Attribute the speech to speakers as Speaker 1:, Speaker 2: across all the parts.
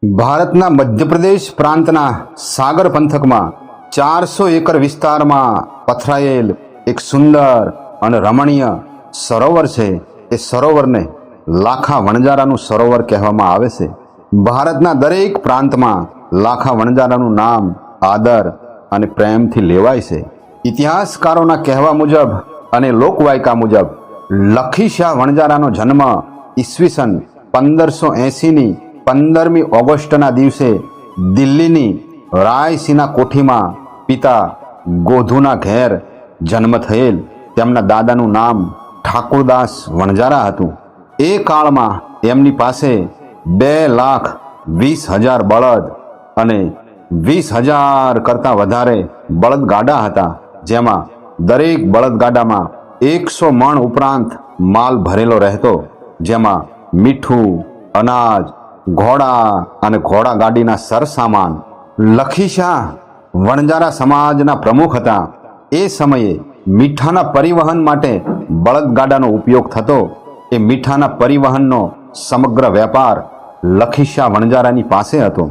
Speaker 1: ભારતના મધ્યપ્રદેશ પ્રાંતના સાગર પંથકમાં 400 એકર વિસ્તારમાં પથરાયેલ એક સુંદર અને રમણીય સરોવર છે. એ સરોવરને લાખા વણજારાનું સરોવર કહેવામાં આવે છે. ભારતના દરેક પ્રાંતમાં લાખા વણજારાનું નામ આદર અને પ્રેમથી લેવાય છે. ઇતિહાસકારોના કહેવા મુજબ અને લોકવાયકા મુજબ લખીશાહ વણજારાનો જન્મ ઈસવીસન 1580ની 15મી ઓગસ્ટના દિવસે દિલ્હીની રાયસીના કોઠીમાં પિતા ગોધુના ઘેર જન્મ થયેલ. તેમના દાદાનું નામ ઠાકુરદાસ વણજારા હતું. એ કાળમાં એમની પાસે 2,20,000 બળદ અને 20,000 કરતાં વધારે બળદગાડા હતા, જેમાં દરેક બળદગાડામાં 100 મણ ઉપરાંત માલ ભરેલો રહેતો, જેમાં મીઠું, અનાજ, ઘોડા અને ઘોડાગાડીના સરસામાન. લખીશાહ વણજારા સમાજના પ્રમુખ હતા. એ સમયે મીઠાના પરિવહન માટે બળદગાડાનો ઉપયોગ થતો. એ મીઠાના પરિવહનનો સમગ્ર વેપાર લખીશાહ વણજારાની પાસે હતો.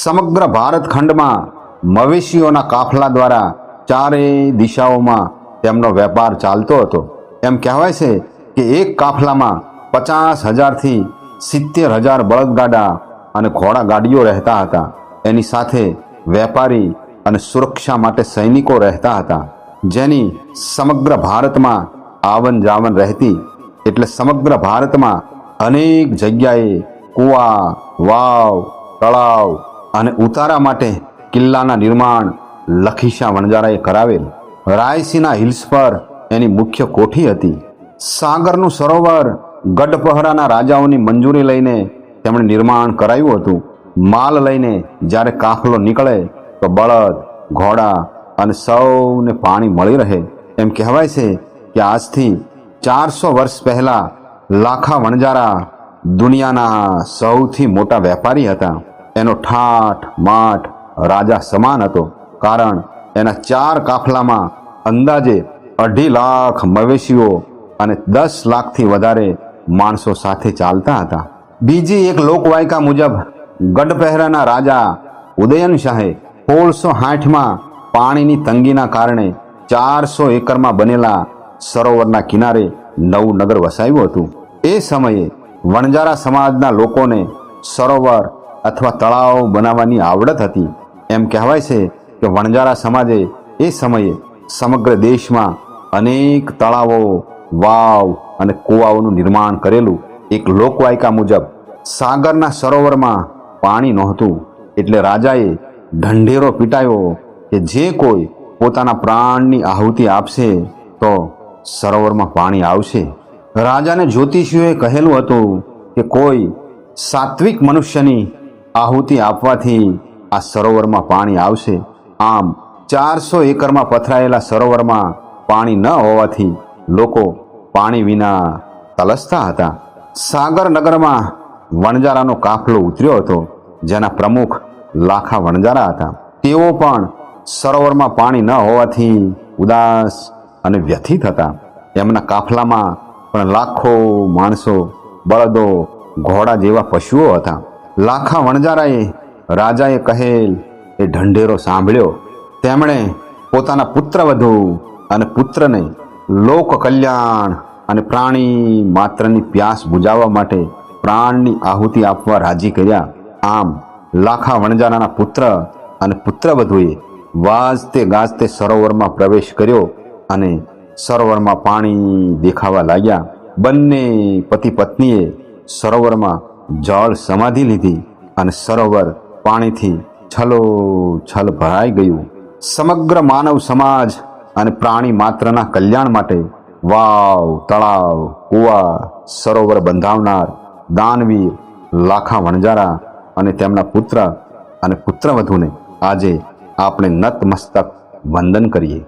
Speaker 1: સમગ્ર ભારતખંડમાં મવેશીઓના કાફલા દ્વારા ચારેય દિશાઓમાં તેમનો વેપાર ચાલતો હતો. એમ કહેવાય છે કે એક કાફલામાં 50,000થી 70,000 બળદગાડા અને ઘોડાગાડીઓ રહેતા હતા. એની સાથે વેપારી અને સુરક્ષા માટે સૈનિકો રહેતા હતા, જેની સમગ્ર ભારતમાં આવન જાવન રહેતી. એટલે સમગ્ર ભારતમાં અનેક જગ્યાએ કૂવા, વાવ, તળાવ અને ઉતારા માટે કિલ્લાના નિર્માણ લખીશાહ વણજારાએ કરાવેલ. રાયસીના હિલ્સ પર એની મુખ્ય કોઠી હતી. સાગરનું સરોવર ગઢપહરાના રાજાઓની મંજૂરી લઈને તેમણે નિર્માણ કરાયું હતું. માલ લઈને જ્યારે કાફલો નીકળે તો બળદ, ઘોડા અને સૌને પાણી મળી રહે. એમ કહેવાય છે કે આજથી 400 વર્ષ પહેલા લાખા વણજારા દુનિયાના સૌથી મોટા વેપારી હતા. એનો ઠાઠ માઠ રાજા સમાન હતો, કારણ એના 4 કાફલામાં અંદાજે 2.5 લાખ મવેશીઓ અને 10 લાખથી વધારે માણસો સાથે ચાલતા હતા. બીજી એક લોકવાયકા મુજબ ગઢપહેરાના રાજા ઉદયનશાહે 1660માં પાણીની તંગીના કારણે 400 એકરમાં બનેલા સરોવરના કિનારે નવું નગર વસાવ્યું હતું. એ સમયે વણજારા સમાજના લોકોને સરોવર અથવા તળાવ બનાવવાની આવડત હતી. એમ કહેવાય છે કે વણજારા સમાજે એ સમયે સમગ્ર દેશમાં અનેક તળાવો, વાવ અને કૂવાઓનું નિર્માણ કરેલું. એક લોકવાયકા મુજબ સાગરના સરોવરમાં પાણી નહોતું, એટલે રાજાએ ઢંઢેરો પીટાયો કે જે કોઈ પોતાના પ્રાણની આહુતિ આપશે તો સરોવરમાં પાણી આવશે. રાજાને જ્યોતિષીઓએ કહેલું હતું કે કોઈ સાત્વિક મનુષ્યની આહુતિ આપવાથી આ સરોવરમાં પાણી આવશે. આમ 400 એકરમાં પથરાયેલા સરોવરમાં પાણી ન હોવાથી લોકો પાણી વિના તલસતા હતા. સાગર નગરમાં વણજારાનો કાફલો ઉતર્યો હતો, જેના પ્રમુખ લાખા વણજારા હતા. તેઓ પણ સરોવરમાં પાણી ન હોવાથી ઉદાસ અને વ્યથિત હતા. એમના કાફલામાં પણ લાખો માણસો, બળદો, ઘોડા જેવા પશુઓ હતા. લાખા વણજારાએ રાજાએ કહેલ એ ઢંઢેરો સાંભળ્યો. તેમણે પોતાના પુત્રવધુ અને પુત્રને લોક કલ્યાણ અને પ્રાણી માત્રની પ્યાસ બુજાવવા માટે પ્રાણની આહુતિ આપવા રાજી કર્યા. આમ લાખા વણજારાના પુત્ર અને પુત્રવધુએ વાજતે ગાજતે સરોવરમાં પ્રવેશ કર્યો અને સરોવરમાં પાણી દેખાવા લાગ્યા. બંને પતિ પત્નીએ સરોવરમાં જળ સમાધિ લીધી અને સરોવર પાણીથી છલોછલ ભરાઈ ગયું. સમગ્ર માનવ સમાજ અને પ્રાણી માત્રના કલ્યાણ માટે વાવ, તળાવ, કૂવા, સરોવર બંધાવનાર દાનવીર લાખા વણજારા અને તેમના પુત્ર અને પુત્રવધુને આજે આપણે નતમસ્તક વંદન કરીએ.